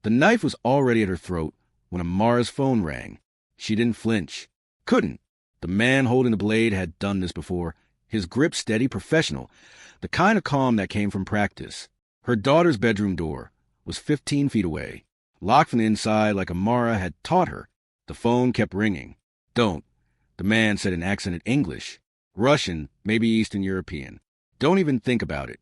The knife was already at her throat when Amara's phone rang. She didn't flinch. Couldn't. The man holding the blade had done this before, his grip steady, professional, the kind of calm that came from practice. Her daughter's bedroom door was 15 feet away, locked from the inside like Amara had taught her. The phone kept ringing. Don't, the man said in accented English. Russian, maybe Eastern European. Don't even think about it.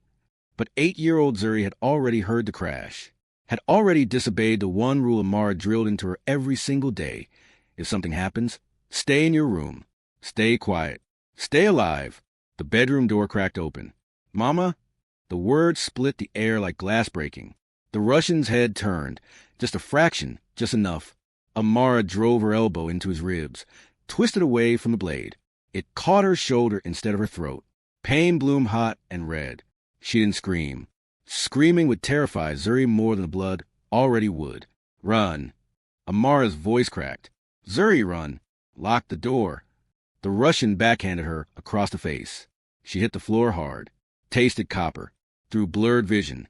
But 8-year-old Zuri had already heard the crash, had already disobeyed the one rule Amara drilled into her every single day. If something happens, stay in your room. Stay quiet. Stay alive. The bedroom door cracked open. Mama? The words split the air like glass breaking. The Russian's head turned. Just a fraction, just enough. Amara drove her elbow into his ribs, twisted away from the blade. It caught her shoulder instead of her throat. Pain bloomed hot and red. She didn't scream. Screaming would terrify Zuri more than the blood already would. Run. Amara's voice cracked. Zuri, run. Lock the door. The Russian backhanded her across the face. She hit the floor hard, tasted copper, through blurred vision.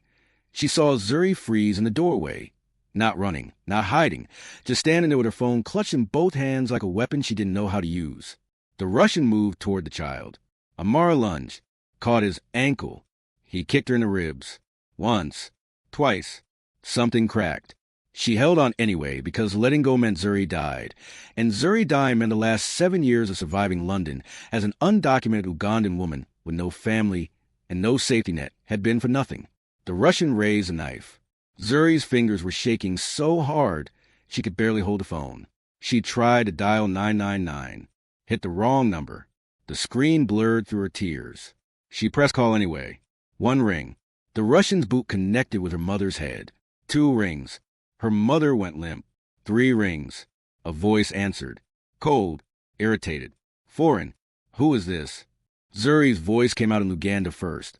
She saw Zuri freeze in the doorway, not running, not hiding, just standing there with her phone clutched in both hands like a weapon she didn't know how to use. The Russian moved toward the child. Amara lunged, caught his ankle. He kicked her in the ribs. Once, twice. Something cracked. She held on anyway because letting go meant Zuri died. And Zuri dying meant the last 7 years of surviving London as an undocumented Ugandan woman with no family and no safety net had been for nothing. The Russian raised a knife. Zuri's fingers were shaking so hard she could barely hold the phone. She tried to dial 999, hit the wrong number. The screen blurred through her tears. She pressed call anyway. 1 ring. The Russian's boot connected with her mother's head. 2 rings. Her mother went limp. 3 rings. A voice answered. Cold. Irritated. Foreign. Who is this? Zuri's voice came out in Uganda first.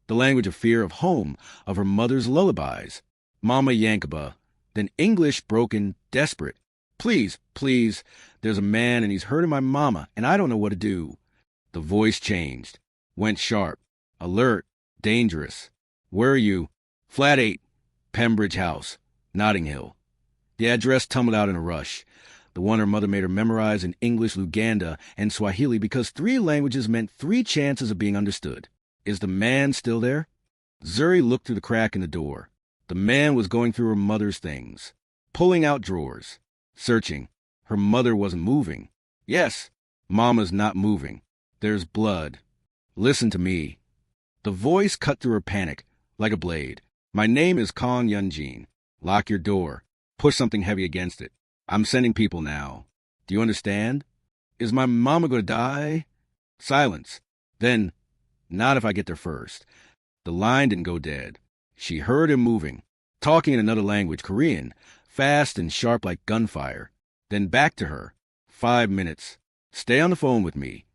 The language of fear, of home, of her mother's lullabies. Mama Yankaba. Then English broken, desperate. Please, please, there's a man and he's hurting my mama and I don't know what to do. The voice changed. Went sharp. Alert. Dangerous. Where are you? Flat 8. Pembridge House. Notting Hill. The address tumbled out in a rush. The one her mother made her memorize in English, Luganda, and Swahili because 3 languages meant 3 chances of being understood. Is the man still there? Zuri looked through the crack in the door. The man was going through her mother's things, pulling out drawers, searching. Her mother wasn't moving. Yes, Mama's not moving. There's blood. Listen to me. The voice cut through her panic like a blade. My name is Kang Yeon-jin. Lock your door. Push something heavy against it. I'm sending people now. Do you understand? Is my mama going to die? Silence. Then, not if I get there first. The line didn't go dead. She heard him moving, talking in another language, Korean, fast and sharp like gunfire. Then back to her. 5 minutes. Stay on the phone with me.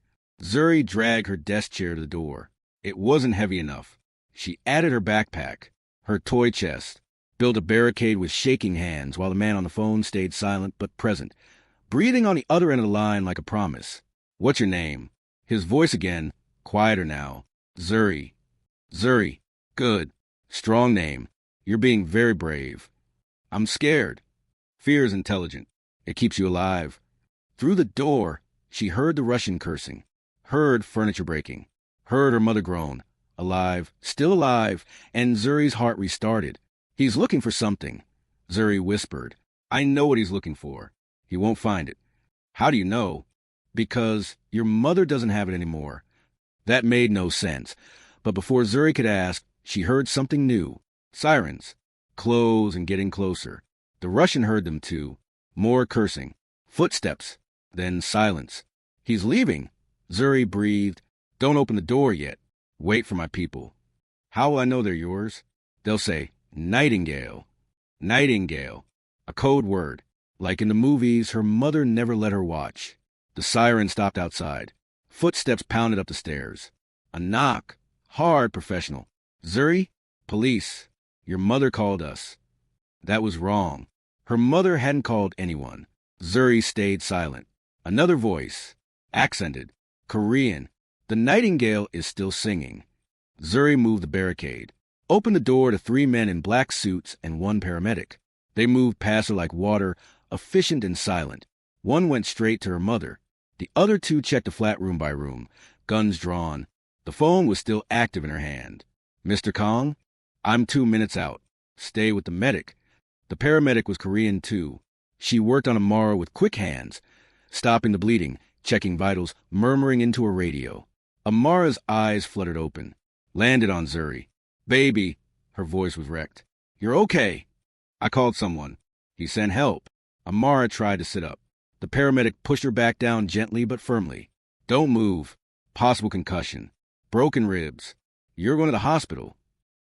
Zuri dragged her desk chair to the door. It wasn't heavy enough. She added her backpack, her toy chest, built a barricade with shaking hands while the man on the phone stayed silent but present, breathing on the other end of the line like a promise. What's your name? His voice again, quieter now. Zuri. Zuri. Good. Strong name. You're being very brave. I'm scared. Fear is intelligent. It keeps you alive. Through the door, she heard the Russian cursing, heard furniture breaking, heard her mother groan. Alive, still alive, and Zuri's heart restarted. He's looking for something, Zuri whispered. I know what he's looking for. He won't find it. How do you know? Because your mother doesn't have it anymore. That made no sense. But before Zuri could ask, she heard something new. Sirens. Close and getting closer. The Russian heard them too. More cursing. Footsteps. Then silence. He's leaving. Zuri breathed. Don't open the door yet. Wait for my people. How will I know they're yours? They'll say, Nightingale. Nightingale. A code word. Like in the movies, her mother never let her watch. The siren stopped outside. Footsteps pounded up the stairs. A knock. Hard, professional. Zuri? Police. Your mother called us. That was wrong. Her mother hadn't called anyone. Zuri stayed silent. Another voice. Accented. Korean. The nightingale is still singing. Zuri moved the barricade. Opened the door to 3 men in black suits and 1 paramedic. They moved past her like water, efficient and silent. One went straight to her mother. The other two checked the flat room by room, guns drawn. The phone was still active in her hand. "Mr. Kang, I'm 2 minutes out. Stay with the medic." The paramedic was Korean, too. She worked on Amara with quick hands, stopping the bleeding, checking vitals, murmuring into her radio. Amara's eyes fluttered open, landed on Zuri. "Baby," her voice was wrecked. "You're okay." "I called someone. He sent help." Amara tried to sit up. The paramedic pushed her back down gently but firmly. "Don't move. Possible concussion. Broken ribs. You're going to the hospital."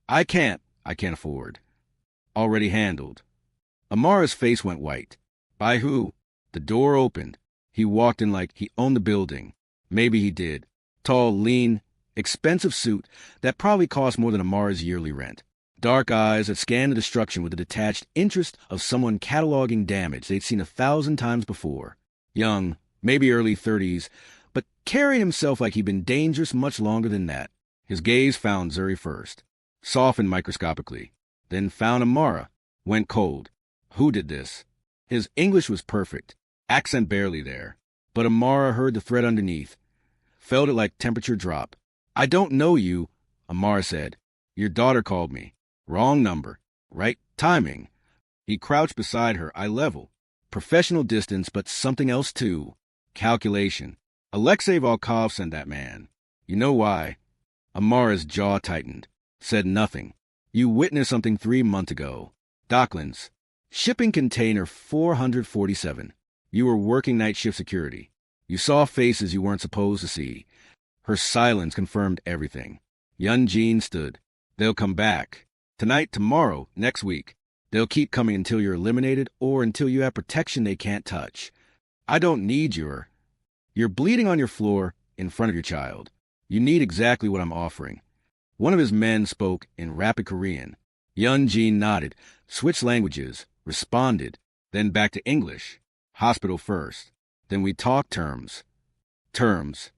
I can't afford." "Already handled." Amara's face went white. "By who?" The door opened. He walked in like he owned the building. Maybe he did. Tall, lean, expensive suit that probably cost more than Amara's yearly rent. Dark eyes that scanned the destruction with the detached interest of someone cataloging damage they'd seen 1,000 times before. Young, maybe early 30s, but carrying himself like he'd been dangerous much longer than that. His gaze found Zuri first, softened microscopically, then found Amara, went cold. Who did this? His English was perfect, accent barely there, but Amara heard the threat underneath, felt it like temperature drop. "I don't know you," Amara said. "Your daughter called me. Wrong number. Right timing." He crouched beside her, eye level. Professional distance, but something else too. Calculation. Alexei Volkov sent that man. "You know why?" Amara's jaw tightened. Said nothing. "You witnessed something 3 months ago. Docklands. Shipping container 447. You were working night shift security. You saw faces you weren't supposed to see." Her silence confirmed everything. Yeon-jin stood. "They'll come back. Tonight, tomorrow, next week. They'll keep coming until you're eliminated or until you have protection they can't touch. I don't need your... You're bleeding on your floor in front of your child. You need exactly what I'm offering." One of his men spoke in rapid Korean. Yeon-jin nodded, switched languages, responded, then back to English. "Hospital first. Then we talk terms." "Terms.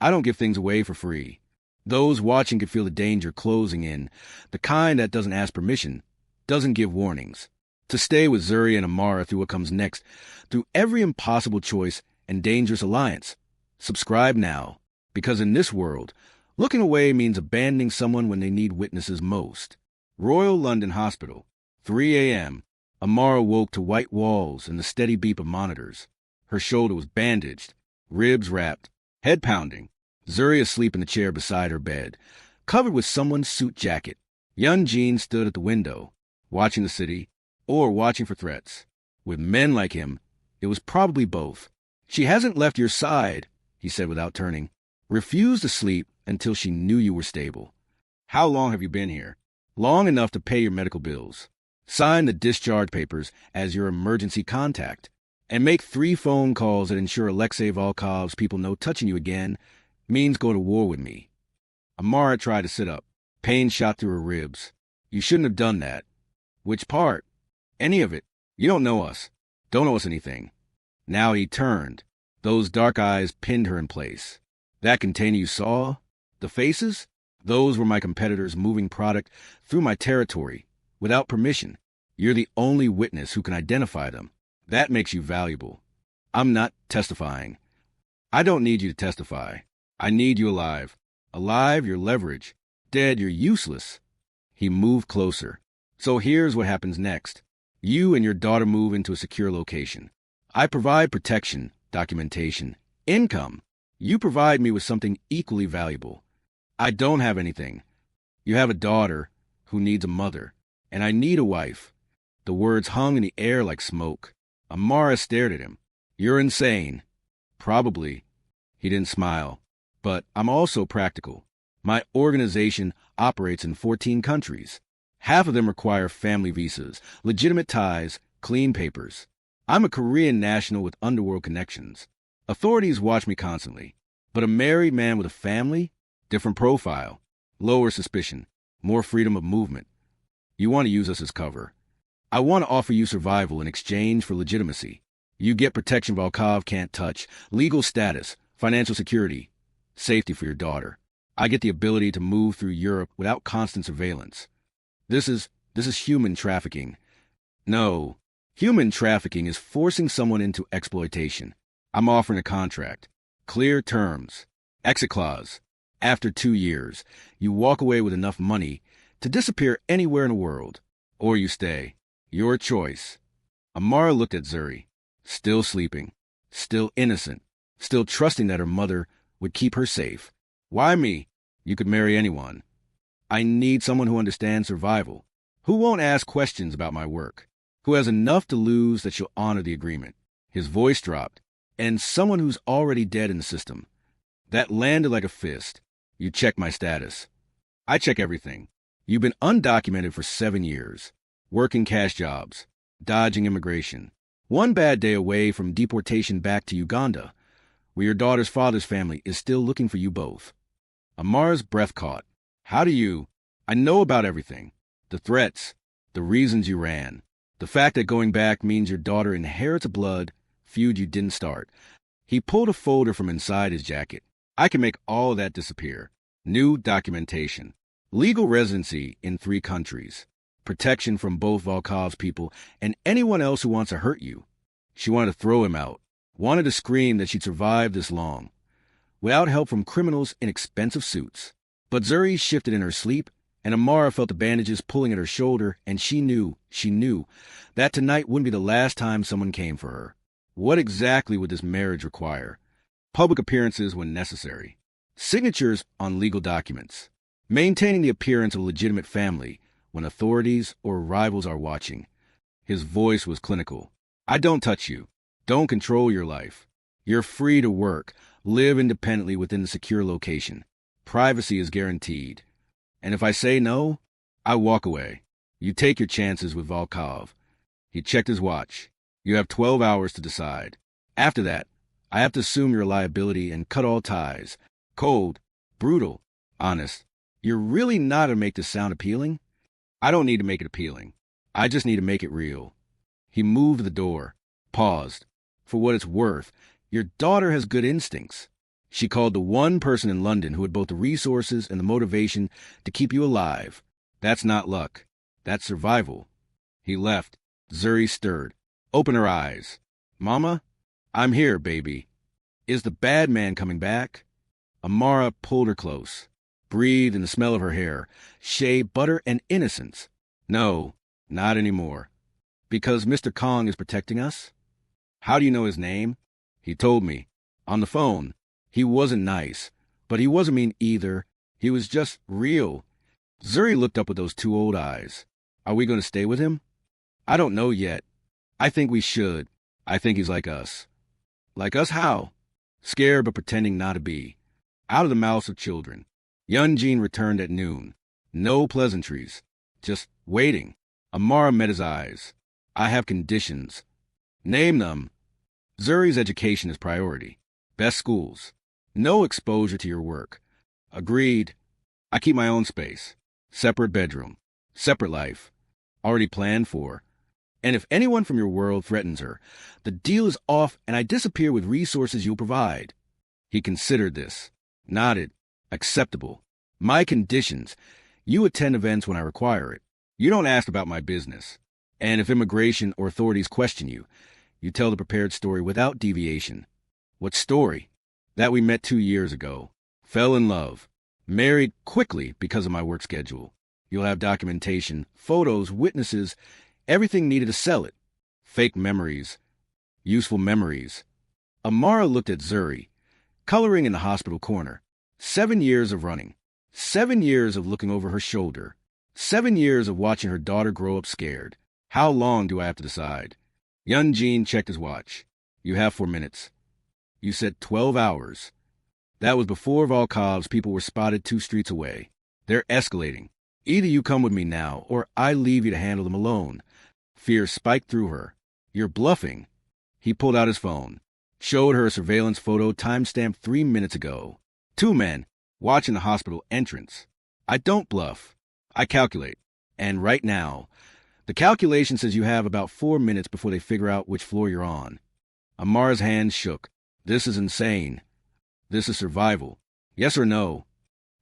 I don't give things away for free." Those watching could feel the danger closing in, the kind that doesn't ask permission, doesn't give warnings. To stay with Zuri and Amara through what comes next, through every impossible choice and dangerous alliance. Subscribe now, because in this world, looking away means abandoning someone when they need witnesses most. Royal London Hospital, 3 a.m. Amara woke to white walls and the steady beep of monitors. Her shoulder was bandaged, ribs wrapped, head pounding. Zuri asleep in the chair beside her bed, covered with someone's suit jacket. Yeon-jin stood at the window, watching the city, or watching for threats. With men like him, it was probably both. "She hasn't left your side," he said without turning. "Refused to sleep until she knew you were stable." "How long have you been here?" "Long enough to pay your medical bills. Sign the discharge papers as your emergency contact. And make 3 phone calls that ensure Alexei Volkov's people no touching you again means go to war with me." Amara tried to sit up. Pain shot through her ribs. "You shouldn't have done that." "Which part?" "Any of it. You don't know us. Don't owe us anything." Now he turned. Those dark eyes pinned her in place. "That container you saw? The faces? Those were my competitors moving product through my territory, without permission. You're the only witness who can identify them. That makes you valuable." "I'm not testifying." "I don't need you to testify. I need you alive. Alive, you're leverage. Dead, you're useless." He moved closer. "So here's what happens next. You and your daughter move into a secure location. I provide protection, documentation, income. You provide me with something equally valuable. I don't have anything. You have a daughter who needs a mother, and I need a wife." The words hung in the air like smoke. Amara stared at him. "You're insane." "Probably." He didn't smile. "But I'm also practical. My organization operates in 14 countries. Half of them require family visas, legitimate ties, clean papers. I'm a Korean national with underworld connections. Authorities watch me constantly. But a married man with a family? Different profile. Lower suspicion. More freedom of movement. You want to use us as cover. I want to offer you survival in exchange for legitimacy. You get protection Volkov can't touch, legal status, financial security, safety for your daughter. I get the ability to move through Europe without constant surveillance. This is human trafficking. No. Human trafficking is forcing someone into exploitation. I'm offering a contract. Clear terms. Exit clause. After 2 years, you walk away with enough money to disappear anywhere in the world. Or you stay. Your choice. Amara looked at Zuri. Still sleeping. Still innocent. Still trusting that her mother would keep her safe. Why me? You could marry anyone. I need someone who understands survival, who won't ask questions about my work, who has enough to lose that she'll honor the agreement. His voice dropped. And someone who's already dead in the system. That landed like a fist. You check my status. I check everything. You've been undocumented for 7 years, working cash jobs, dodging immigration. One bad day away from deportation back to Uganda, where your daughter's father's family is still looking for you both. Amara's breath caught. How do you? I know about everything. The threats, the reasons you ran, the fact that going back means your daughter inherits a blood feud you didn't start. He pulled a folder from inside his jacket. I can make all of that disappear. New documentation. Legal residency in 3 countries. Protection from both Volkov's people and anyone else who wants to hurt you. She wanted to throw him out. Wanted to scream that she'd survived this long, without help from criminals in expensive suits. But Zuri shifted in her sleep, and Amara felt the bandages pulling at her shoulder, and she knew, that tonight wouldn't be the last time someone came for her. What exactly would this marriage require? Public appearances when necessary. Signatures on legal documents. Maintaining the appearance of a legitimate family when authorities or rivals are watching. His voice was clinical. I don't touch you. Don't control your life. You're free to work, live independently within a secure location. Privacy is guaranteed. And if I say no, I walk away. You take your chances with Volkov. He checked his watch. You have 12 hours to decide. After that, I have to assume your liability and cut all ties. Cold, brutal, honest. You're really not to make this sound appealing? I don't need to make it appealing. I just need to make it real. He moved to the door, paused. For what it's worth, your daughter has good instincts. She called the one person in London who had both the resources and the motivation to keep you alive. That's not luck. That's survival. He left. Zuri stirred. Open her eyes. Mama? I'm here, baby. Is the bad man coming back? Amara pulled her close. Breathed in the smell of her hair, shea, butter, and innocence. No, not anymore. Because Mr. Kang is protecting us? How do you know his name? He told me. On the phone. He wasn't nice, but he wasn't mean either. He was just real. Zuri looked up with those 2 old eyes. Are we going to stay with him? I don't know yet. I think we should. I think he's like us. Like us how? Scared but pretending not to be. Out of the mouths of children. Yeon-jin returned at noon. No pleasantries. Just waiting. Amara met his eyes. I have conditions. Name them. Zuri's education is priority. Best schools. No exposure to your work. Agreed. I keep my own space. Separate bedroom. Separate life. Already planned for. And if anyone from your world threatens her, the deal is off and I disappear with resources you'll provide. He considered this. Nodded. Acceptable. My conditions. You attend events when I require it. You don't ask about my business. And if immigration or authorities question you, you tell the prepared story without deviation. What story? That we met 2 years ago. Fell in love. Married quickly because of my work schedule. You'll have documentation, photos, witnesses, everything needed to sell it. Fake memories. Useful memories. Amara looked at Zuri, coloring in the hospital corner. 7 years of running. 7 years of looking over her shoulder. 7 years of watching her daughter grow up scared. How long do I have to decide? Yeon-jin checked his watch. You have 4 minutes. You said 12 hours. That was before Volkov's people were spotted 2 streets away. They're escalating. Either you come with me now, or I leave you to handle them alone. Fear spiked through her. You're bluffing. He pulled out his phone. Showed her a surveillance photo timestamped 3 minutes ago. 2 men, watching the hospital entrance. I don't bluff. I calculate. And right now, the calculation says you have about 4 minutes before they figure out which floor you're on. Amara's hands shook. This is insane. This is survival. Yes or no?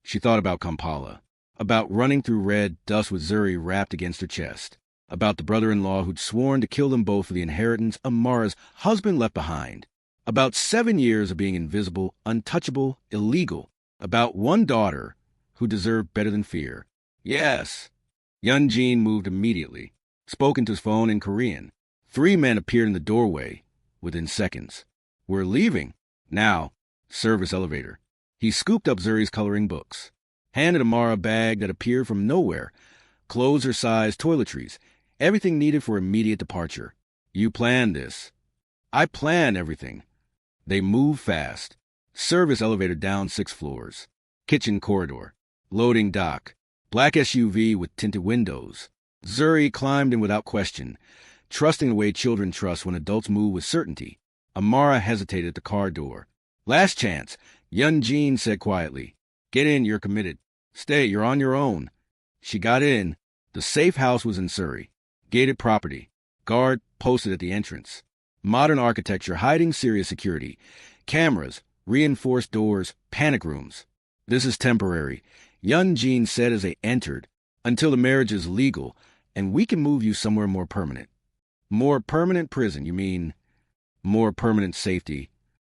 She thought about Kampala. About running through red dust with Zuri wrapped against her chest. about the brother-in-law who'd sworn to kill them both for the inheritance Amara's husband left behind, about 7 years of being invisible, untouchable, illegal, about one daughter who deserved better than fear. Yes. Yeon-jin moved immediately, spoke into his phone in Korean. 3 men appeared in the doorway within seconds. We're leaving. Now. Service elevator. He scooped up Zuri's coloring books, handed Amara a bag that appeared from nowhere, clothes her size, toiletries, everything needed for immediate departure. You planned this. I planned everything. They moved fast. Service elevator down 6 floors. Kitchen corridor. Loading dock. Black SUV with tinted windows. Zuri climbed in without question, trusting the way children trust when adults move with certainty. Amara hesitated at the car door. Last chance, Yeon-jin said quietly. Get in, you're committed. Stay, you're on your own. She got in. The safe house was in Zuri. Gated property. Guard posted at the entrance. Modern architecture hiding serious security. Cameras, reinforced doors, panic rooms. This is temporary, Yeon-jin said as they entered, until the marriage is legal, and we can move you somewhere more permanent. More permanent prison, you mean? More permanent safety.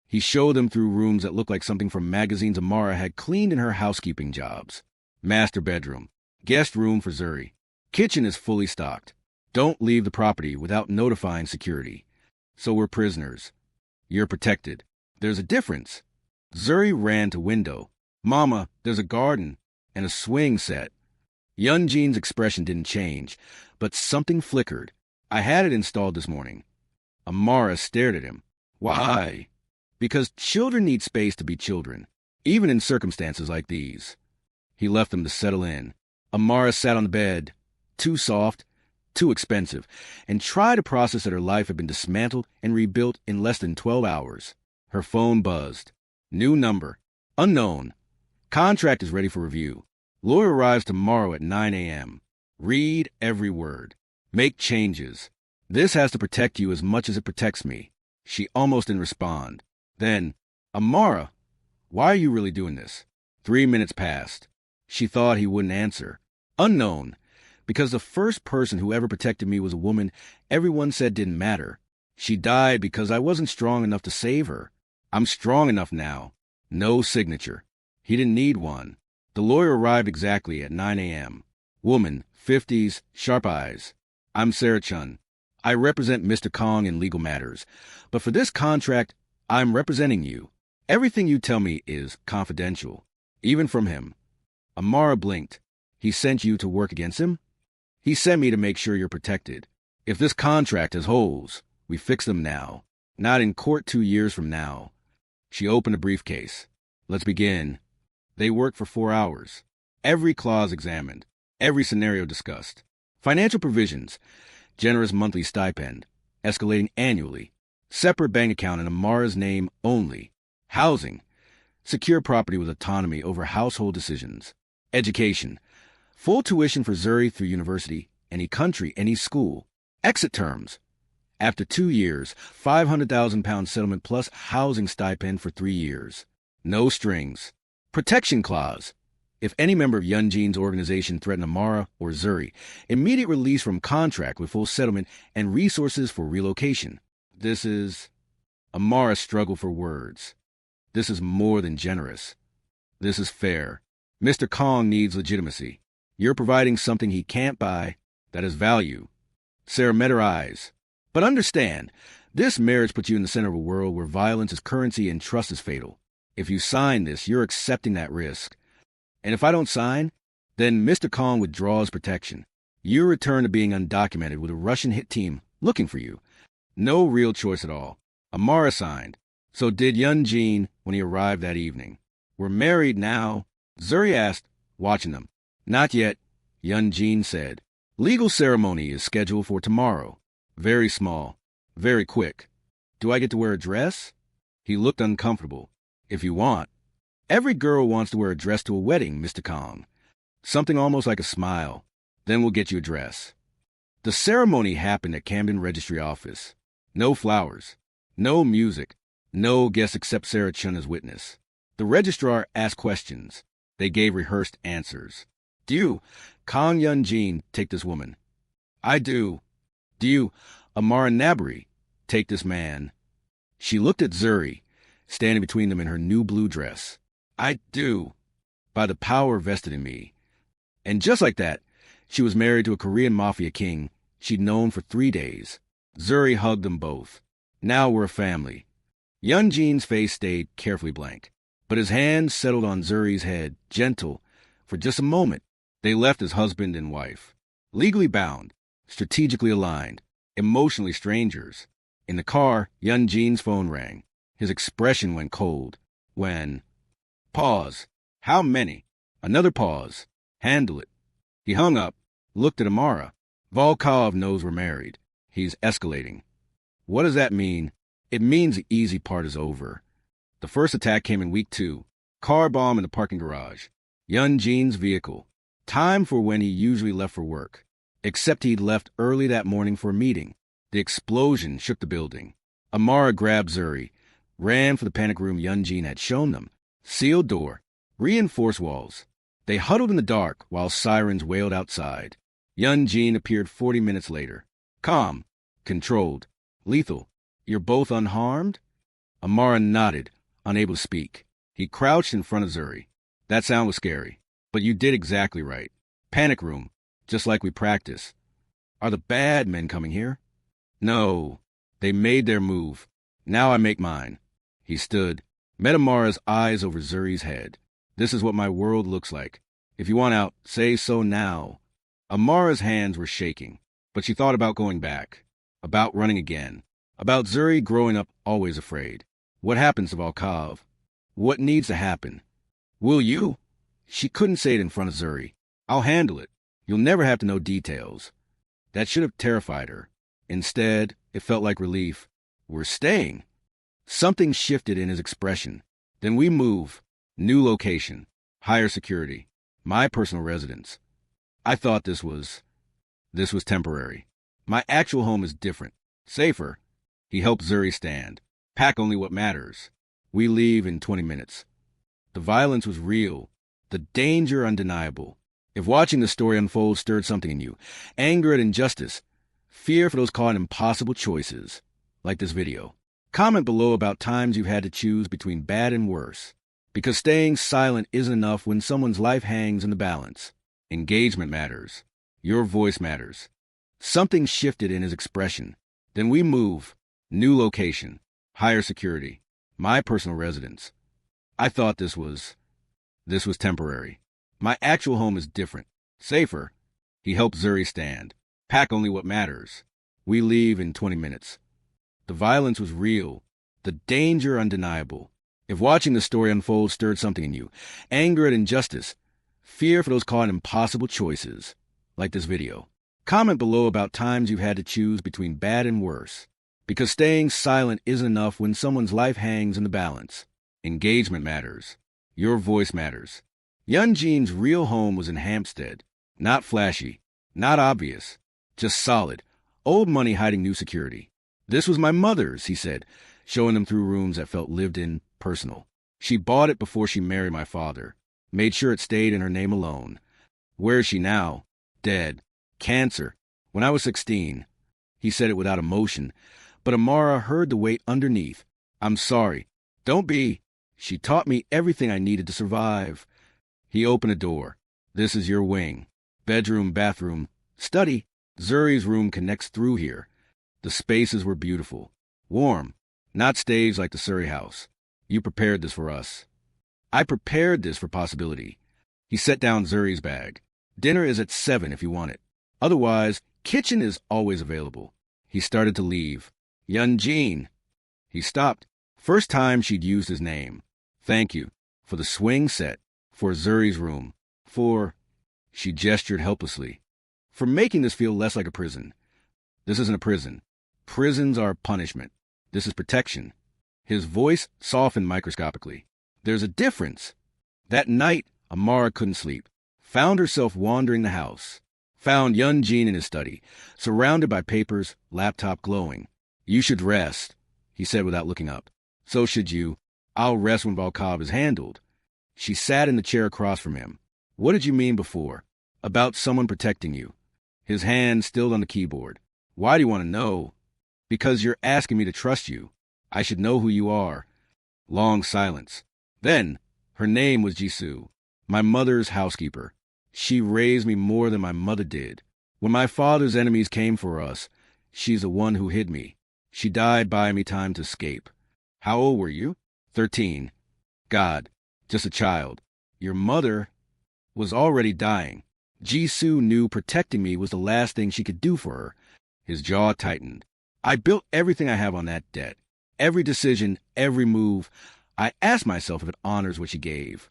He showed them through rooms that looked like something from magazines Amara had cleaned in her housekeeping jobs. Master bedroom. Guest room for Zuri. Kitchen is fully stocked. Don't leave the property without notifying security. So we're prisoners. You're protected. There's a difference. Zuri ran to window. Mama, there's a garden and a swing set. Yeon-jin's expression didn't change, but something flickered. I had it installed this morning. Amara stared at him. Why? Because children need space to be children, even in circumstances like these. He left them to settle in. Amara sat on the bed, too soft, too expensive, and tried to process that her life had been dismantled and rebuilt in less than 12 hours. Her phone buzzed. New number. Unknown. Contract is ready for review. Lawyer arrives tomorrow at 9 a.m. Read every word. Make changes. This has to protect you as much as it protects me. She almost didn't respond. Then, Amara, why are you really doing this? 3 minutes passed. She thought he wouldn't answer. Unknown. Because the first person who ever protected me was a woman everyone said didn't matter. She died because I wasn't strong enough to save her. I'm strong enough now. No signature. He didn't need one. The lawyer arrived exactly at 9 a.m. Woman, 50s, sharp eyes. I'm Sarah Chun. I represent Mr. Kang in legal matters. But for this contract, I'm representing you. Everything you tell me is confidential, even from him. Amara blinked. He sent you to work against him? He sent me to make sure you're protected. If this contract has holes, we fix them now, not in court 2 years from now. She opened a briefcase. Let's begin. They worked for 4 hours. Every clause examined. Every scenario discussed. Financial provisions. Generous monthly stipend. Escalating annually. Separate bank account in Amara's name only. Housing. Secure property with autonomy over household decisions. Education. Full tuition for Zuri through university, any country, any school. Exit terms. After 2 years, £500,000 settlement plus housing stipend for 3 years. No strings. Protection clause. If any member of Yeon-jin's organization threatened Amara or Zuri, immediate release from contract with full settlement and resources for relocation. This is... Amara struggled for words. This is more than generous. This is fair. Mr. Kang needs legitimacy. You're providing something he can't buy that has value. Sarah met her eyes. But understand, this marriage puts you in the center of a world where violence is currency and trust is fatal. If you sign this, you're accepting that risk. And if I don't sign, then Mr. Kang withdraws protection. You return to being undocumented with a Russian hit team looking for you. No real choice at all. Amara signed. So did Yeon-jin when he arrived that evening. We're married now, Zuri asked, watching them. Not yet, Yeon-jin said. Legal ceremony is scheduled for tomorrow. Very small. Very quick. Do I get to wear a dress? He looked uncomfortable. If you want. Every girl wants to wear a dress to a wedding, Mr. Kang. Something almost like a smile. Then we'll get you a dress. The ceremony happened at Camden Registry Office. No flowers. No music. No guests except Sarah Chun as witness. The registrar asked questions. They gave rehearsed answers. Do you, Kang Yeon-jin, take this woman? I do. Do you, Amara Nabri, take this man? She looked at Zuri, standing between them in her new blue dress. I do, by the power vested in me. And just like that, she was married to a Korean Mafia king she'd known for 3 days. Zuri hugged them both. Now we're a family. Yeon-jin's face stayed carefully blank, but his hand settled on Zuri's head, gentle. For just a moment, they left as husband and wife. Legally bound, strategically aligned, emotionally strangers. In the car, Yeon-jin's phone rang. His expression went cold. When... Pause. How many? Another pause. Handle it. He hung up, looked at Amara. Volkov knows we're married. He's escalating. What does that mean? It means the easy part is over. The first attack came in week 2. Car bomb in the parking garage. Yeon-jin's vehicle. Time for when he usually left for work. Except he'd left early that morning for a meeting. The explosion shook the building. Amara grabbed Zuri, ran for the panic room Yeon-jin had shown them. Sealed door. Reinforced walls. They huddled in the dark while sirens wailed outside. Yeon-jin appeared 40 minutes later. Calm. Controlled. Lethal. You're both unharmed? Amara nodded, unable to speak. He crouched in front of Zuri. That sound was scary, but you did exactly right. Panic room, just like we practice. Are the bad men coming here? No. They made their move. Now I make mine. He stood, met Amara's eyes over Zuri's head. This is what my world looks like. If you want out, say so now. Amara's hands were shaking, but she thought about going back, about running again, about Zuri growing up always afraid. What happens to Volkov? What needs to happen? Will you? She couldn't say it in front of Zuri. I'll handle it. You'll never have to know details. That should have terrified her. Instead, it felt like relief. We're staying. Something shifted in his expression. Then we move. New location. Higher security. My personal residence. I thought this was temporary. My actual home is different. Safer. He helped Zuri stand. Pack only what matters. We leave in 20 minutes. The violence was real. The danger undeniable. If watching the story unfold stirred something in you, anger at injustice, fear for those caught in impossible choices, like this video, comment below about times you've had to choose between bad and worse. Because staying silent isn't enough when someone's life hangs in the balance. Engagement matters. Your voice matters. Something shifted in his expression. Then we move. New location. Higher security. My personal residence. I thought this was temporary. My actual home is different. Safer. He helped Zuri stand. Pack only what matters. We leave in 20 minutes. The violence was real. The danger undeniable. If watching the story unfold stirred something in you, anger at injustice, fear for those caught in impossible choices, like this video, comment below about times you've had to choose between bad and worse. Because staying silent isn't enough when someone's life hangs in the balance. Engagement matters. Your voice matters. Yeon-jin's real home was in Hampstead. Not flashy. Not obvious. Just solid. Old money hiding new security. This was my mother's, he said, showing them through rooms that felt lived in, personal. She bought it before she married my father. Made sure it stayed in her name alone. Where is she now? Dead. Cancer. When I was 16. He said it without emotion, but Amara heard the weight underneath. I'm sorry. Don't be. She taught me everything I needed to survive. He opened a door. This is your wing. Bedroom, bathroom, study. Zuri's room connects through here. The spaces were beautiful. Warm. Not staged like the Surrey house. You prepared this for us. I prepared this for possibility. He set down Zuri's bag. Dinner is at 7 if you want it. Otherwise, kitchen is always available. He started to leave. Yeon-jin. He stopped. First time she'd used his name. Thank you. For the swing set. For Zuri's room. For... She gestured helplessly. For making this feel less like a prison. This isn't a prison. Prisons are punishment. This is protection. His voice softened microscopically. There's a difference. That night, Amara couldn't sleep. Found herself wandering the house. Found Yeon-jin in his study, surrounded by papers, laptop glowing. You should rest, he said without looking up. So should you. I'll rest when Volkov is handled. She sat in the chair across from him. What did you mean before? About someone protecting you. his hand still on the keyboard. Why do you want to know? Because you're asking me to trust you. I should know who you are. Long silence. Then, her name was Jisoo, my mother's housekeeper. She raised me more than my mother did. When my father's enemies came for us, she's the one who hid me. She died buying me time to escape. How old were you? 13. God, just a child. Your mother was already dying. Jisoo knew protecting me was the last thing she could do for her. His jaw tightened. I built everything I have on that debt. Every decision, every move. I asked myself if it honors what she gave.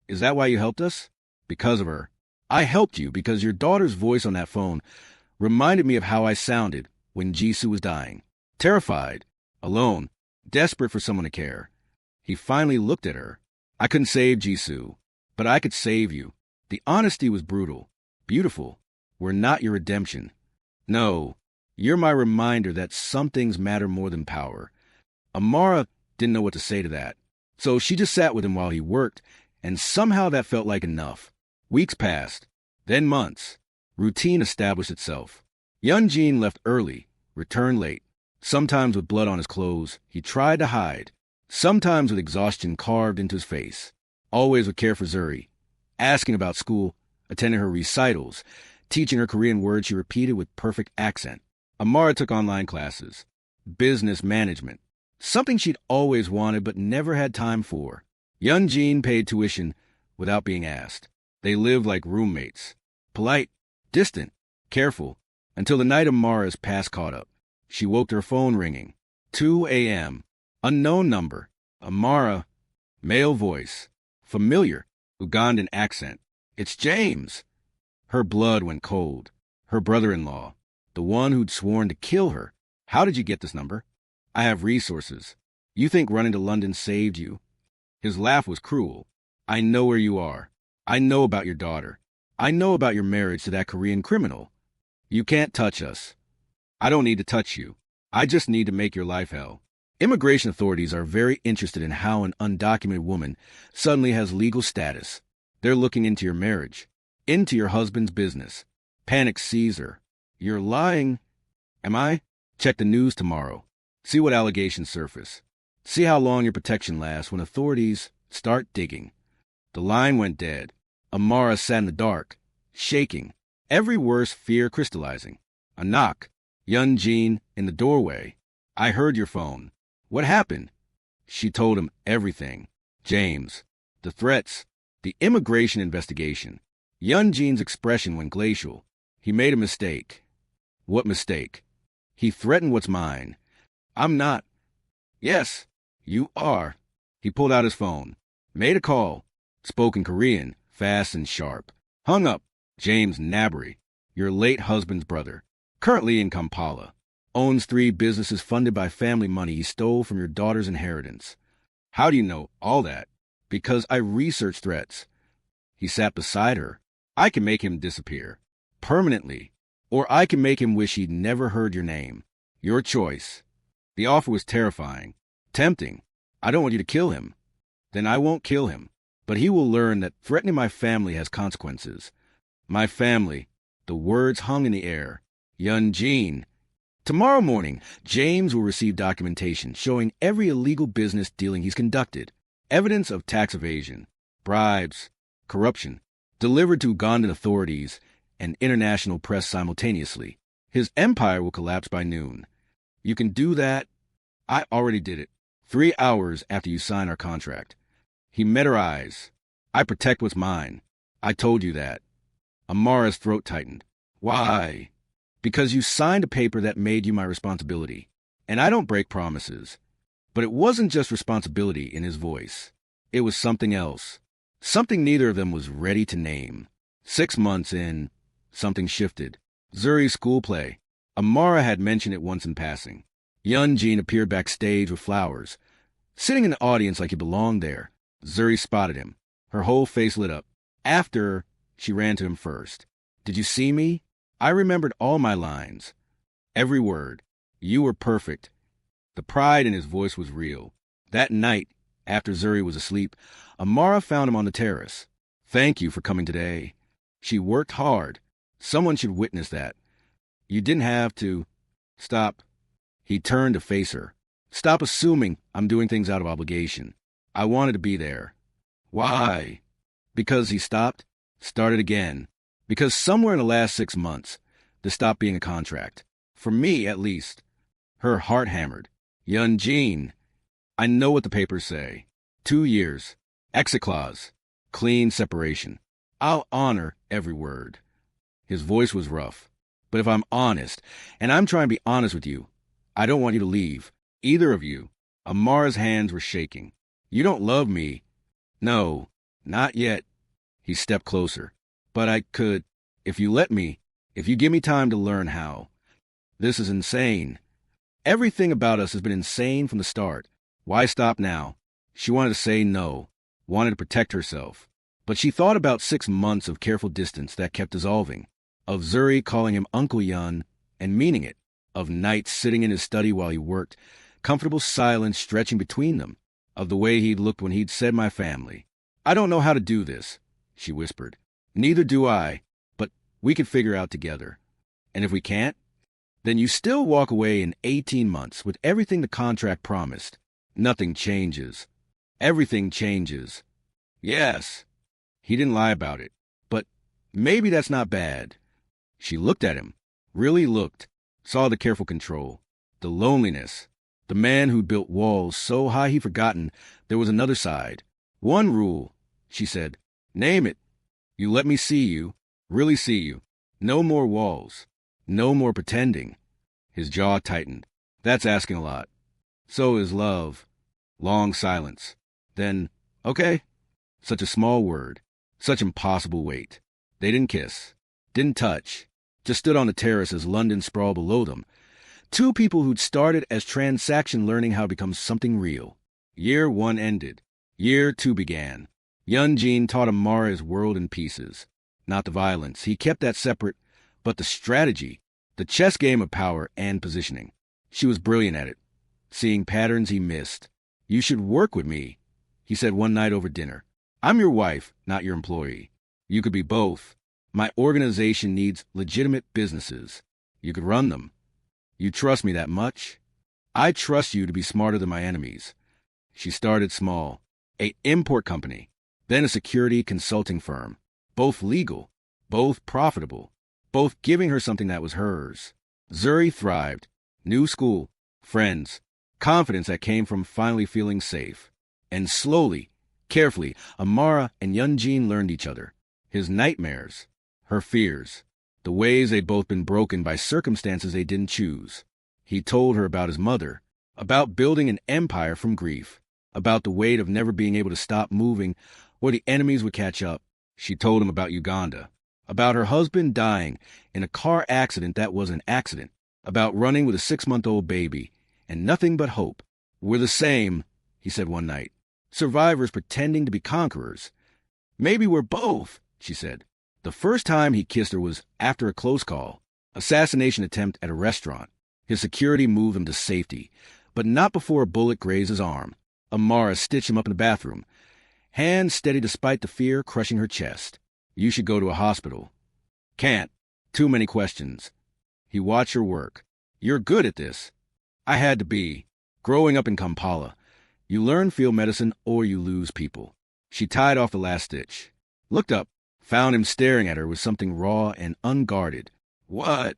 Is that why you helped us? Because of her. I helped you because your daughter's voice on that phone reminded me of how I sounded when Jisoo was dying. Terrified, alone, desperate for someone to care. He finally looked at her. I couldn't save Jisoo, but I could save you. The honesty was brutal. Beautiful. We're not your redemption. No, you're my reminder that some things matter more than power. Amara didn't know what to say to that, so she just sat with him while he worked, and somehow that felt like enough. Weeks passed, then months. Routine established itself. Yeon-jin left early, returned late, sometimes with blood on his clothes he tried to hide, sometimes with exhaustion carved into his face. Always with care for Zuri, asking about school, attending her recitals, teaching her Korean words she repeated with perfect accent. Amara took online classes, business management, something she'd always wanted but never had time for. Yeon-jin paid tuition without being asked. They lived like roommates, polite, distant, careful, until the night Amara's past caught up. She woke to her phone ringing. 2 a.m. Unknown number. Amara. Male voice. Familiar. Ugandan accent. It's James. Her blood went cold. Her brother-in-law. The one who'd sworn to kill her. How did you get this number? I have resources. You think running to London saved you? His laugh was cruel. I know where you are. I know about your daughter. I know about your marriage to that Korean criminal. You can't touch us. I don't need to touch you. I just need to make your life hell. Immigration authorities are very interested in how an undocumented woman suddenly has legal status. They're looking into your marriage, into your husband's business. Panic seized her. You're lying. Am I? Check the news tomorrow. See what allegations surface. See how long your protection lasts when authorities start digging. The line went dead. Amara sat in the dark, shaking, every worst fear crystallizing. A knock. Yeon-jin in the doorway. I heard your phone. What happened? She told him everything. James, the threats, the immigration investigation. Yeon-jin's expression went glacial. He made a mistake. What mistake? He threatened what's mine. I'm not. Yes, you are. He pulled out his phone. Made a call. Spoke in Korean, fast and sharp. Hung up. James Nabry, your late husband's brother. Currently in Kampala. Owns 3 businesses funded by family money he stole from your daughter's inheritance. How do you know all that? Because I researched threats. He sat beside her. I can make him disappear. Permanently. Or I can make him wish he'd never heard your name. Your choice. The offer was terrifying. Tempting. I don't want you to kill him. Then I won't kill him. But he will learn that threatening my family has consequences. My family. The words hung in the air. Yeon-jin. Tomorrow morning, James will receive documentation showing every illegal business dealing he's conducted. Evidence of tax evasion, bribes, corruption, delivered to Ugandan authorities and international press simultaneously. His empire will collapse by noon. You can do that. I already did it. 3 hours after you sign our contract. He met her eyes. I protect what's mine. I told you that. Amara's throat tightened. Why? Because you signed a paper that made you my responsibility. And I don't break promises. But it wasn't just responsibility in his voice. It was something else. Something neither of them was ready to name. 6 months in, something shifted. Zuri's school play. Amara had mentioned it once in passing. Yeon-jin appeared backstage with flowers, sitting in the audience like he belonged there. Zuri spotted him. Her whole face lit up. After, she ran to him first. Did you see me? I remembered all my lines. Every word. You were perfect. The pride in his voice was real. That night, after Zuri was asleep, Amara found him on the terrace. Thank you for coming today. She worked hard, Someone should witness that. You didn't have to. Stop. He turned to face her. Stop assuming I'm doing things out of obligation. I wanted to be there. Why? Because he stopped, started again. Because somewhere in the last 6 months, this stopped being a contract. For me, at least. Her heart hammered. Yeon-jin. I know what the papers say. 2 years. Exit clause. Clean separation. I'll honor every word. His voice was rough. But if I'm honest, and I'm trying to be honest with you, I don't want you to leave. Either of you. Amara's hands were shaking. You don't love me. No, not yet. He stepped closer. But I could, if you let me, if you give me time to learn how. This is insane. Everything about us has been insane from the start. Why stop now? She wanted to say no, wanted to protect herself. But she thought about 6 months of careful distance that kept dissolving, of Zuri calling him Uncle Yeon and meaning it, of nights sitting in his study while he worked, comfortable silence stretching between them, of the way he'd looked when he'd said my family. I don't know how to do this, she whispered. Neither do I, but we could figure out together. And if we can't, then you still walk away in 18 months with everything the contract promised. Nothing changes. Everything changes. Yes. He didn't lie about it. But maybe that's not bad. She looked at him, really looked, saw the careful control, the loneliness, the man who'd built walls so high he'd forgotten there was another side. One rule, she said. Name it. You let me see you, really see you. No more walls. No more pretending. His jaw tightened. That's asking a lot. So is love. Long silence. Then, okay. Such a small word. Such impossible weight. They didn't kiss. Didn't touch. Just stood on the terrace as London sprawled below them. Two people who'd started as transaction learning how to become something real. Year 1 ended. Year 2 began. Yeon-jin taught Amara his world in pieces. Not the violence. He kept that separate. But the strategy. The chess game of power and positioning. She was brilliant at it. Seeing patterns he missed. You should work with me, he said one night over dinner. I'm your wife, not your employee. You could be both. My organization needs legitimate businesses. You could run them. You trust me that much? I trust you to be smarter than my enemies. She started small. An import company. Then a security consulting firm. Both legal. Both profitable. Both giving her something that was hers. Zuri thrived. New school. Friends. Confidence that came from finally feeling safe. And slowly, carefully, Amara and Yeon-jin learned each other. His nightmares. Her fears. The ways they'd both been broken by circumstances they didn't choose. He told her about his mother. About building an empire from grief. About the weight of never being able to stop moving or the enemies would catch up. She told him about Uganda. About her husband dying in a car accident that was an accident. About running with a 6-month-old baby. And nothing but hope. We're the same, he said one night. Survivors pretending to be conquerors. Maybe we're both, she said. The first time he kissed her was after a close call. Assassination attempt at a restaurant. His security moved him to safety, but not before a bullet grazed his arm. Amara stitched him up in the bathroom. Hands steady despite the fear crushing her chest. You should go to a hospital. Can't. Too many questions. He watched her work. You're good at this. I had to be. Growing up in Kampala, you learn field medicine or you lose people. She tied off the last stitch. Looked up, found him staring at her with something raw and unguarded. What?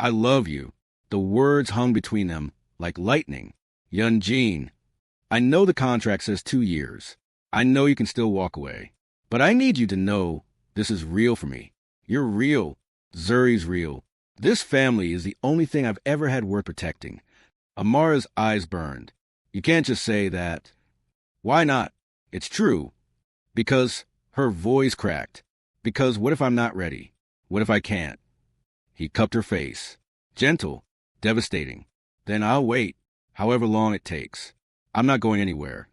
I love you. The words hung between them like lightning. Yeon-jin. I know the contract says 2 years. I know you can still walk away. But I need you to know this is real for me. You're real. Zuri's real. This family is the only thing I've ever had worth protecting. Amara's eyes burned. You can't just say that. Why not? It's true. Because her voice cracked. Because what if I'm not ready? What if I can't? He cupped her face. Gentle. Devastating. Then I'll wait. However long it takes. I'm not going anywhere.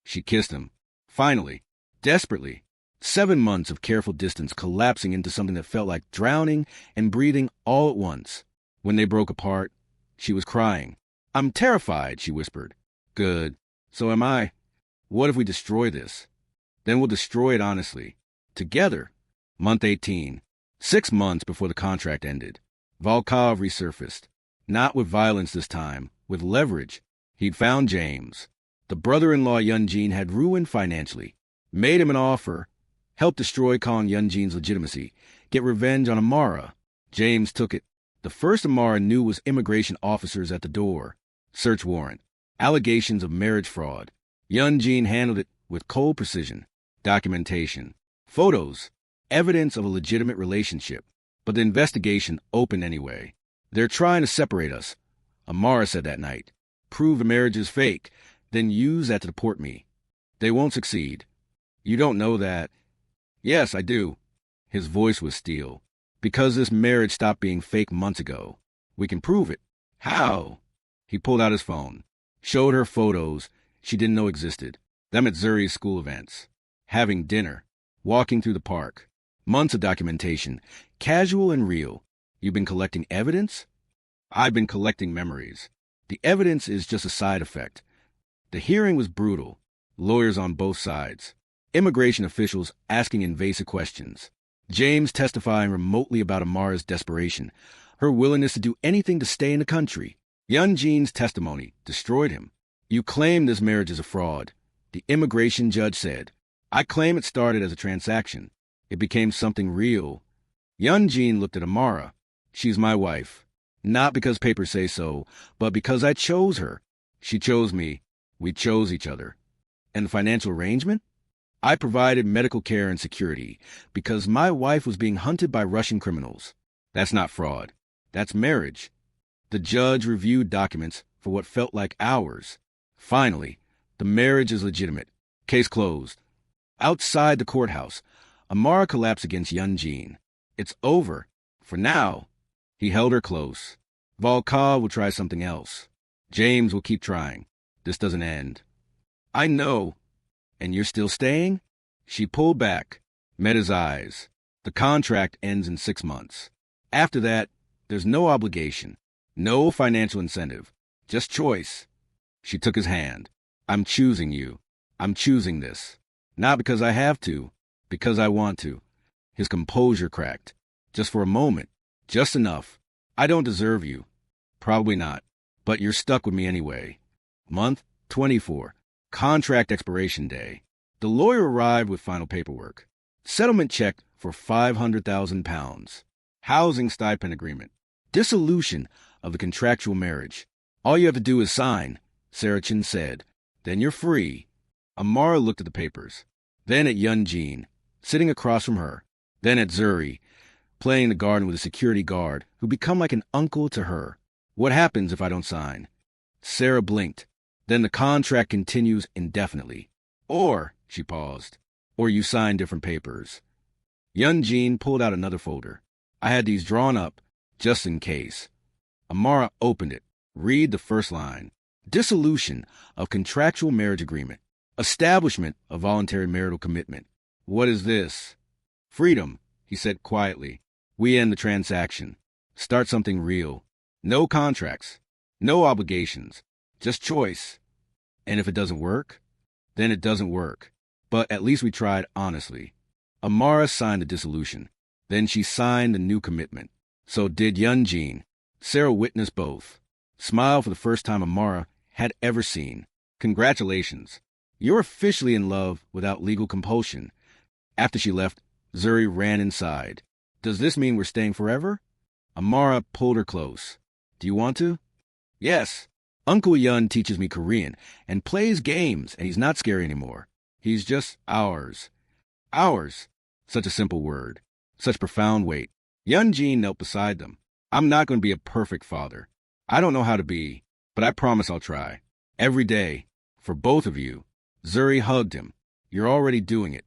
She kissed him. Finally. Desperately. 7 months of careful distance collapsing into something that felt like drowning and breathing all at once. When they broke apart, she was crying. I'm terrified, she whispered. Good. So am I. What if we destroy this? Then we'll destroy it honestly. Together. Month 18. 6 months before the contract ended, Volkov resurfaced. Not with violence this time, with leverage. He'd found James. The brother-in-law Yeon-jin had ruined financially, made him an offer, helped destroy Kang Yeon-jin's legitimacy, get revenge on Amara. James took it. The first Amara knew was immigration officers at the door. Search warrant. Allegations of marriage fraud. Yeon-jin handled it with cold precision. Documentation. Photos. Evidence of a legitimate relationship. But the investigation opened anyway. They're trying to separate us, Amara said that night. Prove the marriage is fake, then use that to deport me. They won't succeed. You don't know that. Yes, I do. His voice was steel. Because this marriage stopped being fake months ago. We can prove it. How? He pulled out his phone. Showed her photos she didn't know existed. Them at Zuri's school events. Having dinner. Walking through the park. Months of documentation. Casual and real. You've been collecting evidence? I've been collecting memories. The evidence is just a side effect. The hearing was brutal. Lawyers on both sides. Immigration officials asking invasive questions. James testifying remotely about Amara's desperation, her willingness to do anything to stay in the country. Yeon-jin's testimony destroyed him. You claim this marriage is a fraud, the immigration judge said. I claim it started as a transaction. It became something real. Yeon-jin looked at Amara. She's my wife. Not because papers say so, but because I chose her. She chose me. We chose each other. And the financial arrangement? I provided medical care and security because my wife was being hunted by Russian criminals. That's not fraud. That's marriage. The judge reviewed documents for what felt like hours. Finally, the marriage is legitimate. Case closed. Outside the courthouse, Amara collapsed against Yeon-jin. It's over. For now. He held her close. Volkov will try something else. James will keep trying. This doesn't end. I know. And you're still staying? She pulled back, met his eyes. The contract ends in 6 months. After that, there's no obligation, no financial incentive, just choice. She took his hand. I'm choosing you. I'm choosing this. Not because I have to, because I want to. His composure cracked. Just for a moment. Just enough. I don't deserve you. Probably not. But you're stuck with me anyway. Month 24. Contract expiration day. The lawyer arrived with final paperwork. Settlement check for £500,000. Housing stipend agreement. Dissolution of the contractual marriage. All you have to do is sign, Saracen said. Then you're free. Amara looked at the papers. Then at Yeon-jin, sitting across from her. Then at Zuri, playing in the garden with a security guard who become like an uncle to her. What happens if I don't sign? Sarah blinked. Then the contract continues indefinitely. Or, she paused, or you sign different papers. Yeon-jin pulled out another folder. I had these drawn up, just in case. Amara opened it. Read the first line. Dissolution of contractual marriage agreement. Establishment of voluntary marital commitment. What is this? Freedom, he said quietly. We end the transaction. Start something real. No contracts. No obligations. Just choice. And if it doesn't work, then it doesn't work. But at least we tried honestly. Amara signed the dissolution. Then she signed the new commitment. So did Yeon-jin. Sarah witnessed both. Smiled for the first time Amara had ever seen. Congratulations. You're officially in love without legal compulsion. After she left, Zuri ran inside. Does this mean we're staying forever? Amara pulled her close. Do you want to? Yes. Uncle Yeon teaches me Korean and plays games, and he's not scary anymore. He's just ours. Ours. Such a simple word. Such profound weight. Yeon-jin knelt beside them. I'm not going to be a perfect father. I don't know how to be, but I promise I'll try. Every day. For both of you. Zuri hugged him. You're already doing it.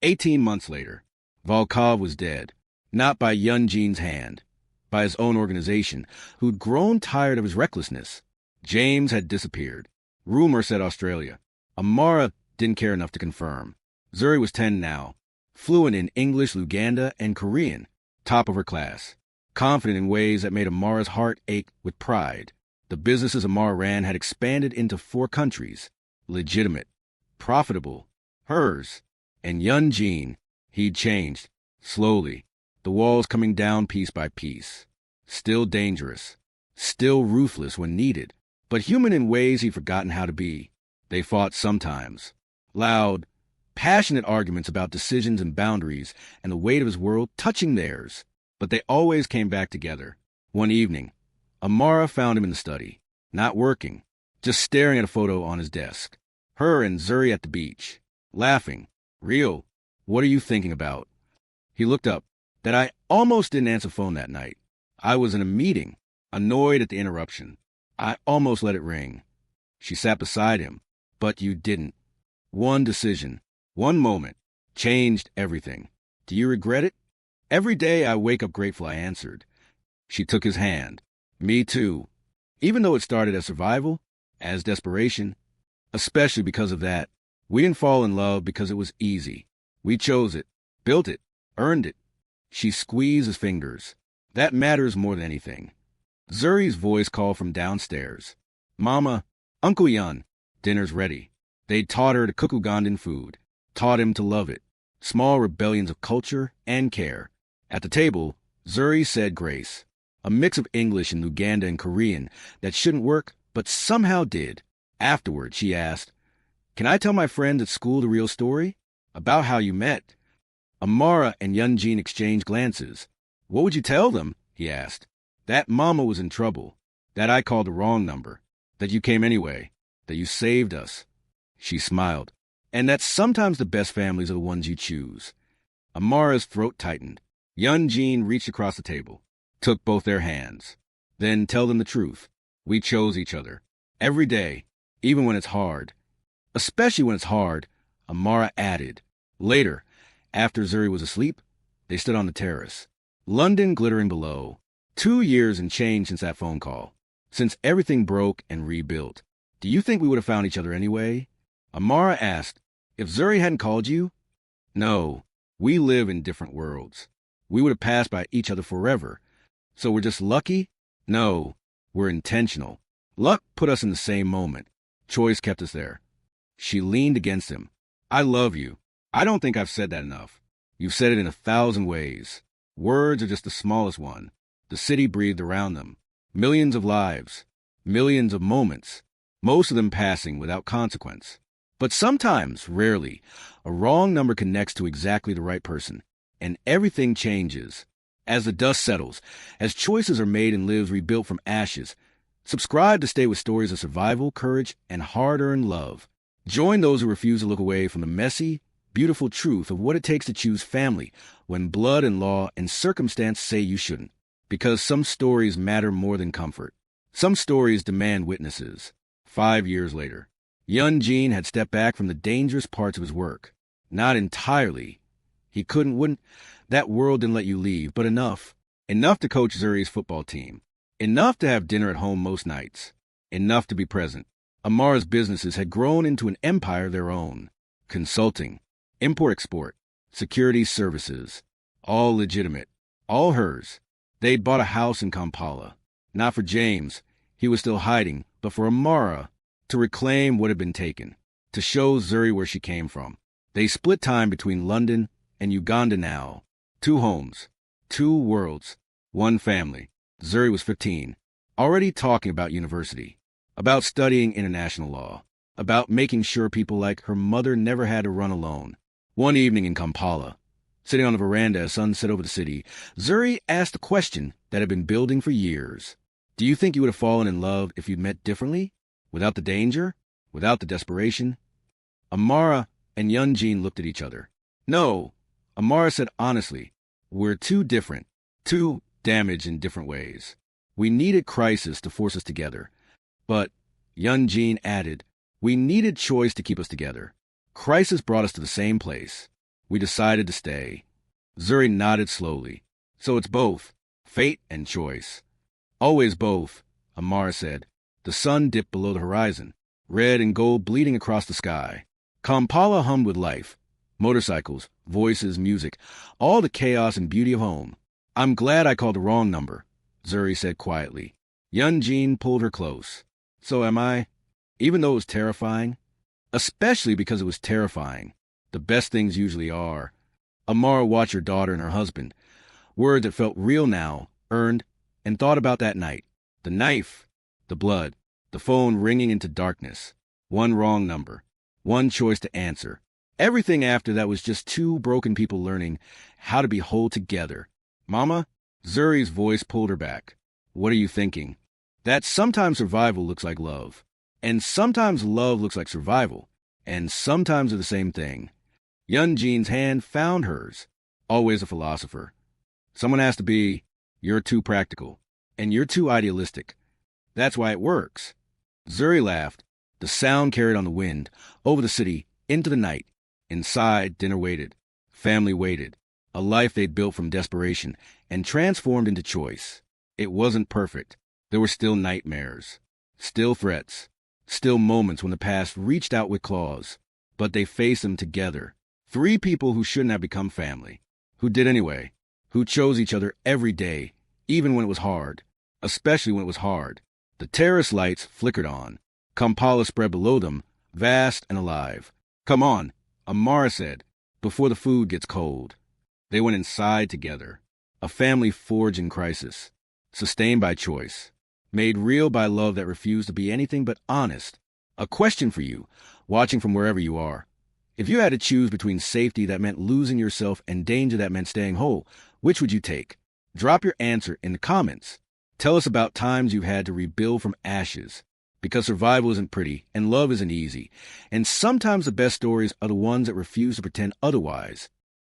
18 months later, Volkov was dead. Not by Yeon-jin's hand. By his own organization, who'd grown tired of his recklessness. James had disappeared. Rumor said Australia. Amara didn't care enough to confirm. Zuri was 10 now. Fluent in English, Uganda, and Korean. Top of her class. Confident in ways that made Amara's heart ache with pride. The businesses Amara ran had expanded into 4 countries. Legitimate. Profitable. Hers. And Yeon-jin, he'd changed. Slowly. the walls coming down piece by piece. Still dangerous, still ruthless when needed, but human in ways he'd forgotten how to be. They fought sometimes. Loud, passionate arguments about decisions and boundaries and the weight of his world touching theirs. But they always came back together. One evening, Amara found him in the study, not working, just staring at a photo on his desk. Her and Zuri at the beach, laughing. Real, what are you thinking about? He looked up. That I almost didn't answer phone that night. I was in a meeting, annoyed at the interruption. I almost let it ring. She sat beside him. But you didn't. One decision, one moment, changed everything. Do you regret it? Every day I wake up grateful I answered. She took his hand. Me too. Even though it started as survival, as desperation, especially because of that. We didn't fall in love because it was easy. We chose it, built it, earned it. She squeezed his fingers. That matters more than anything. Zuri's voice called from downstairs. Mama, Uncle Yun, dinner's ready. They'd taught her to cook Ugandan food, taught him to love it. Small rebellions of culture and care. At the table, Zuri said grace, a mix of English and Uganda and Korean that shouldn't work, but somehow did. Afterward, she asked, Can I tell my friends at school the real story? About how you met? Amara and Yeon-jin exchanged glances. What would you tell them? He asked. That Mama was in trouble, that I called the wrong number, that you came anyway, that you saved us. She smiled. And that sometimes the best families are the ones you choose. Amara's throat tightened. Yeon-jin reached across the table, took both their hands. Then tell them the truth. We chose each other. Every day, even when it's hard. Especially when it's hard, Amara added. Later, after Zuri was asleep, they stood on the terrace. London glittering below. 2 years and change since that phone call. Since everything broke and rebuilt. Do you think we would have found each other anyway? Amara asked, If Zuri hadn't called you? No, we live in different worlds. We would have passed by each other forever. So we're just lucky? No, we're intentional. Luck put us in the same moment. Choice kept us there. She leaned against him. I love you. I don't think I've said that enough. You've said it in 1,000 ways. Words are just the smallest one. The city breathed around them. Millions of lives. Millions of moments. Most of them passing without consequence. But sometimes, rarely, a wrong number connects to exactly the right person. And everything changes. As the dust settles, as choices are made and lives rebuilt from ashes, subscribe to stay with stories of survival, courage, and hard-earned love. Join those who refuse to look away from the messy, beautiful truth of what it takes to choose family when blood and law and circumstance say you shouldn't. Because some stories matter more than comfort. Some stories demand witnesses. 5 years later, Yeon-jin had stepped back from the dangerous parts of his work. Not entirely. He wouldn't. That world didn't let you leave, but enough. Enough to coach Zuri's football team. Enough to have dinner at home most nights. Enough to be present. Amara's businesses had grown into an empire of their own. Consulting, import-export, security services. All legitimate. All hers. They'd bought a house in Kampala. Not for James. He was still hiding, but for Amara. To reclaim what had been taken. To show Zuri where she came from. They split time between London and Uganda now. 2 homes. 2 worlds. 1 family. Zuri was 15. Already talking about university. About studying international law. About making sure people like her mother never had to run alone. One evening in Kampala, sitting on the veranda as sun set over the city, Zuri asked a question that had been building for years. Do you think you would have fallen in love if you'd met differently? Without the danger? Without the desperation? Amara and Yeon-jin looked at each other. No, Amara said honestly, we're too different, too damaged in different ways. We needed crisis to force us together. But, Yeon-jin added, we needed choice to keep us together. Crisis brought us to the same place. We decided to stay. Zuri nodded slowly. So it's both, fate and choice. Always both, Amara said. The sun dipped below the horizon, red and gold bleeding across the sky. Kampala hummed with life. Motorcycles, voices, music, all the chaos and beauty of home. I'm glad I called the wrong number, Zuri said quietly. Yeon-jin pulled her close. So am I? Even though it was terrifying? Especially because it was terrifying. The best things usually are. Amara watched her daughter and her husband. Words that felt real now, earned, and thought about that night. The knife, the blood, the phone ringing into darkness. One wrong number. One choice to answer. Everything after that was just two broken people learning how to be whole together. Mama? Zuri's voice pulled her back. What are you thinking? That sometimes survival looks like love. And sometimes love looks like survival. And sometimes they're the same thing. Yeon-jin's hand found hers. Always a philosopher. Someone has to be, you're too practical. And you're too idealistic. That's why it works. Zuri laughed. The sound carried on the wind, over the city, into the night. Inside, dinner waited. Family waited. A life they'd built from desperation and transformed into choice. It wasn't perfect. There were still nightmares. Still threats. Still moments when the past reached out with claws. But they faced them together. Three people who shouldn't have become family. Who did anyway. Who chose each other every day, even when it was hard. Especially when it was hard. The terrace lights flickered on. Kampala spread below them, vast and alive. Come on, Amara said, before the food gets cold. They went inside together. A family forged in crisis. Sustained by choice. Made real by love that refused to be anything but honest. A question for you, watching from wherever you are. If you had to choose between safety that meant losing yourself and danger that meant staying whole, which would you take? Drop your answer in the comments. Tell us about times you've had to rebuild from ashes. Because survival isn't pretty, and love isn't easy. And sometimes the best stories are the ones that refuse to pretend otherwise.